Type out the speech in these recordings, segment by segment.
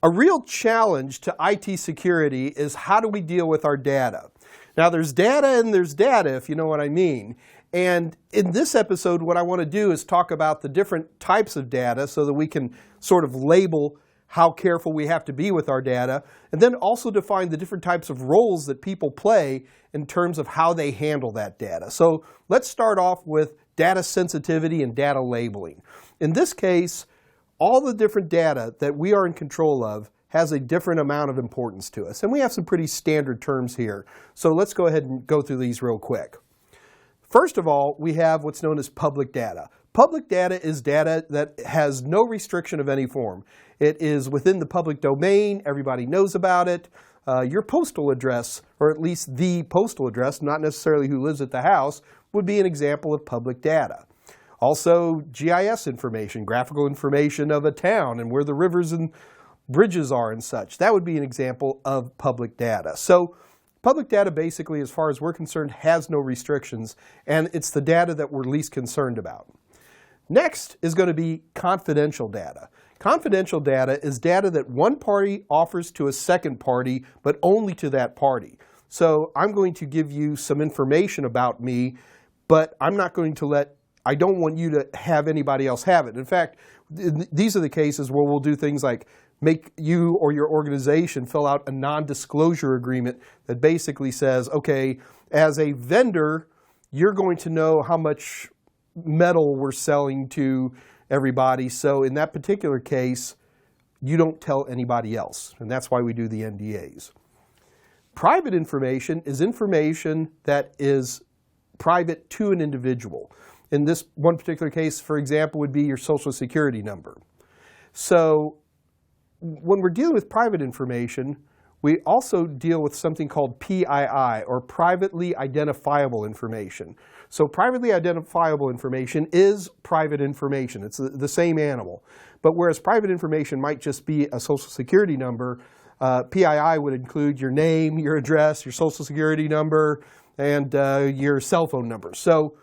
A real challenge to IT security is how do we deal with our data? Now there's data and there's data, if you know what I mean. And in this episode, what I want to do is talk about the different types of data so that we can sort of label how careful we have to be with our data, and then also define the different types of roles that people play in terms of how they handle that data. So let's start off with data sensitivity and data labeling. In this case, all the different data that we are in control of has a different amount of importance to us. And we have some pretty standard terms here. So let's go ahead and go through these real quick. First of all, we have what's known as public data. Public data is data that has no restriction of any form. It is within the public domain. Everybody knows about it. Your postal address, or at least the postal address, not necessarily who lives at the house, would be an example of public data. Also, GIS information, graphical information of a town and where the rivers and bridges are and such. That would be an example of public data. So public data basically, as far as we're concerned, has no restrictions, and it's the data that we're least concerned about. Next is going to be confidential data. Confidential data is data that one party offers to a second party, but only to that party. So I'm going to give you some information about me, but I don't want you to have anybody else have it. In fact, these are the cases where we'll do things like make you or your organization fill out a non-disclosure agreement that basically says, okay, as a vendor, you're going to know how much metal we're selling to everybody. So in that particular case, you don't tell anybody else. And that's why we do the NDAs. Private information is information that is private to an individual. In this one particular case, for example, would be your Social Security number. So when we're dealing with private information, we also deal with something called PII, or privately identifiable information. So privately identifiable information is private information. It's the same animal. But whereas private information might just be a Social Security number, PII would include your name, your address, your Social Security number, and your cell phone number. So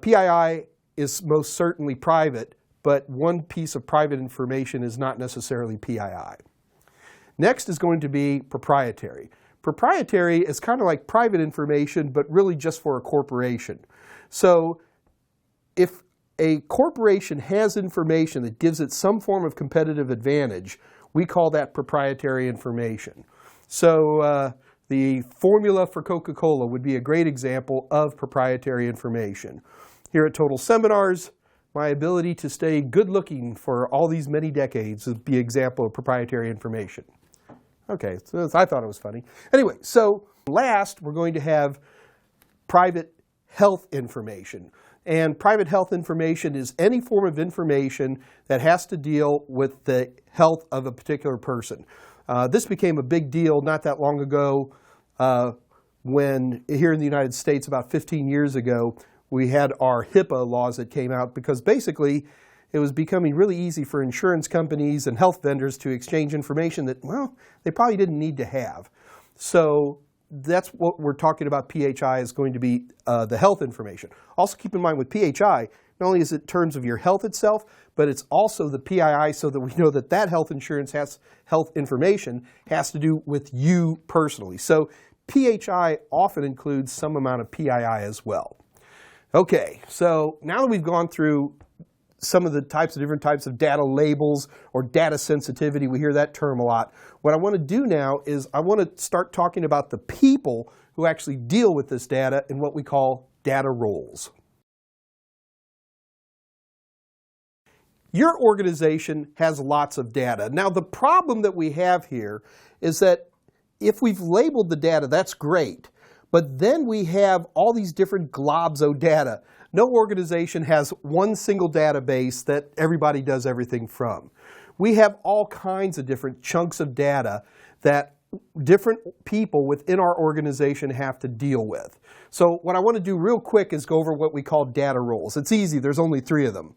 PII is most certainly private, but one piece of private information is not necessarily PII. Next is going to be proprietary. Proprietary is kind of like private information, but really just for a corporation. So if a corporation has information that gives it some form of competitive advantage, we call that proprietary information. So the formula for Coca-Cola would be a great example of proprietary information. Here at Total Seminars, my ability to stay good-looking for all these many decades would be an example of proprietary information. Okay, so I thought it was funny. Anyway, so last we're going to have private health information. And private health information is any form of information that has to deal with the health of a particular person. This became a big deal not that long ago when here in the United States about 15 years ago we had our HIPAA laws that came out, because basically it was becoming really easy for insurance companies and health vendors to exchange information that, well, they probably didn't need to have. So that's what we're talking about. PHI is going to be the health information. Also keep in mind with PHI, not only is it in terms of your health itself, but it's also the PII, so that we know that that health insurance health information has to do with you personally. So PHI often includes some amount of PII as well. Okay, so now that we've gone through some of the different types of data labels or data sensitivity, we hear that term a lot. What I want to do now is I want to start talking about the people who actually deal with this data in what we call data roles. Your organization has lots of data. Now the problem that we have here is that if we've labeled the data, that's great. But then we have all these different globs of data. No organization has one single database that everybody does everything from. We have all kinds of different chunks of data that different people within our organization have to deal with. So what I want to do real quick is go over what we call data roles. It's easy. There's only 3 of them.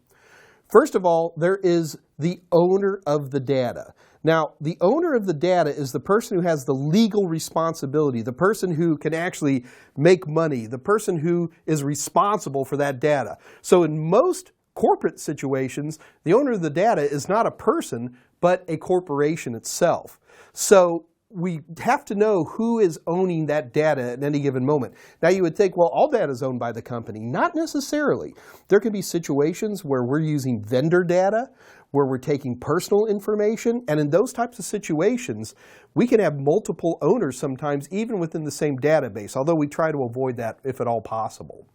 First of all, there is the owner of the data. Now, the owner of the data is the person who has the legal responsibility, the person who can actually make money, the person who is responsible for that data. So in most corporate situations, the owner of the data is not a person, but a corporation itself. So we have to know who is owning that data at any given moment. Now you would think, well, all data is owned by the company. Not necessarily. There can be situations where we're using vendor data, where we're taking personal information, and in those types of situations, we can have multiple owners sometimes, even within the same database, although we try to avoid that if at all possible.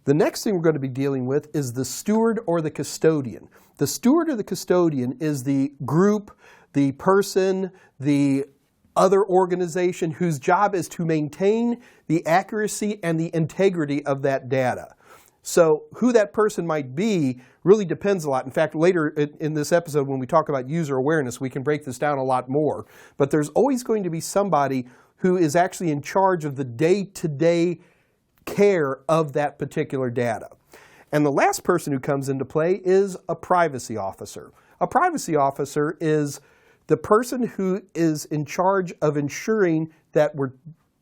The next thing we're going to be dealing with is the steward or the custodian. The steward or the custodian is the group, the person, the other organization whose job is to maintain the accuracy and the integrity of that data. So who that person might be really depends a lot. In fact, later in this episode when we talk about user awareness, we can break this down a lot more. But there's always going to be somebody who is actually in charge of the day-to-day care of that particular data. And the last person who comes into play is a privacy officer. A privacy officer is the person who is in charge of ensuring that we're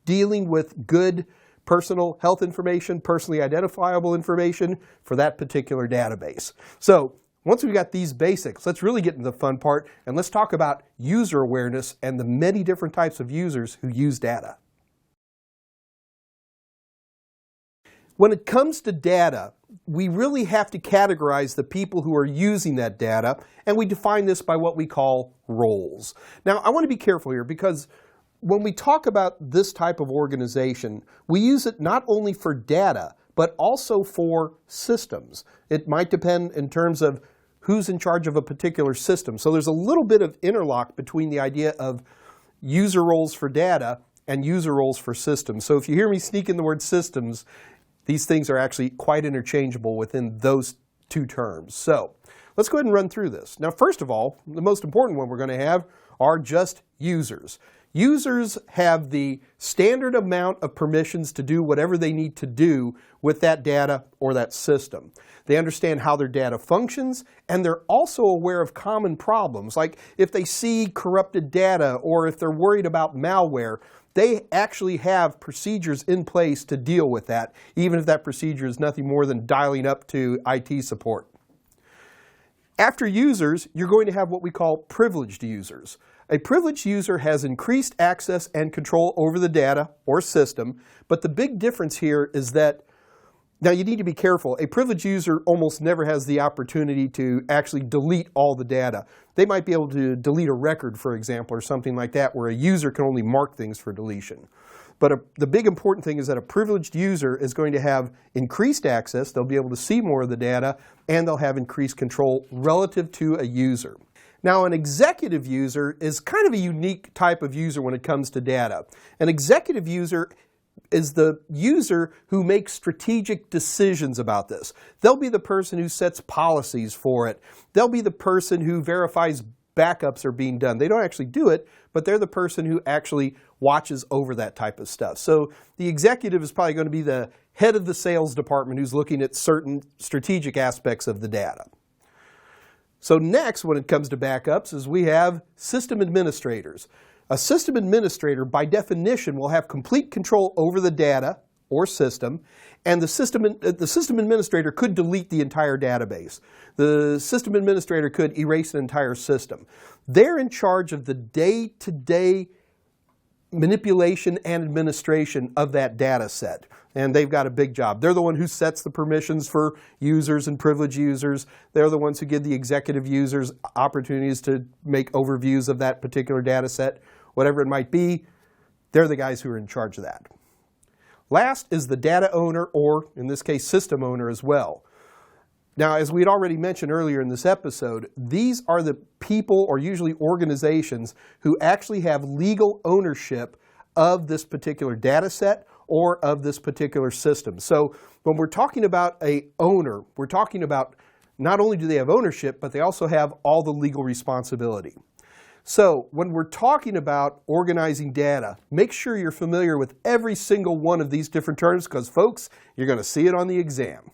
dealing with good personal health information, personally identifiable information for that particular database. So once we've got these basics, let's really get into the fun part, and let's talk about user awareness and the many different types of users who use data. When it comes to data, we really have to categorize the people who are using that data, and we define this by what we call roles. Now, I want to be careful here because when we talk about this type of organization, we use it not only for data, but also for systems. It might depend in terms of who's in charge of a particular system. So there's a little bit of interlock between the idea of user roles for data and user roles for systems. So if you hear me sneak in the word systems, these things are actually quite interchangeable within those two terms. So let's go ahead and run through this. Now, first of all, the most important one we're going to have are just users. Users have the standard amount of permissions to do whatever they need to do with that data or that system. They understand how their data functions, and they're also aware of common problems. Like if they see corrupted data or if they're worried about malware, they actually have procedures in place to deal with that, even if that procedure is nothing more than dialing up to IT support. After users, you're going to have what we call privileged users. A privileged user has increased access and control over the data or system, but the big difference here is that, now you need to be careful, a privileged user almost never has the opportunity to actually delete all the data. They might be able to delete a record, for example, or something like that, where a user can only mark things for deletion. But the big important thing is that a privileged user is going to have increased access, they'll be able to see more of the data, and they'll have increased control relative to a user. Now, an executive user is kind of a unique type of user when it comes to data. An executive user is the user who makes strategic decisions about this. They'll be the person who sets policies for it. They'll be the person who verifies backups are being done. They don't actually do it, but they're the person who actually watches over that type of stuff. So the executive is probably going to be the head of the sales department who's looking at certain strategic aspects of the data. So next, when it comes to backups, is we have system administrators. A system administrator, by definition, will have complete control over the data or system, and the system administrator could delete the entire database. The system administrator could erase an entire system. They're in charge of the day-to-day manipulation and administration of that data set. And they've got a big job. They're the one who sets the permissions for users and privileged users. They're the ones who give the executive users opportunities to make overviews of that particular data set. Whatever it might be, they're the guys who are in charge of that. Last is the data owner, or in this case, system owner as well. Now, as we had already mentioned earlier in this episode, these are the people, or usually organizations, who actually have legal ownership of this particular data set or of this particular system. So when we're talking about an owner, we're talking about not only do they have ownership, but they also have all the legal responsibility. So when we're talking about organizing data, make sure you're familiar with every single one of these different terms because, folks, you're going to see it on the exam.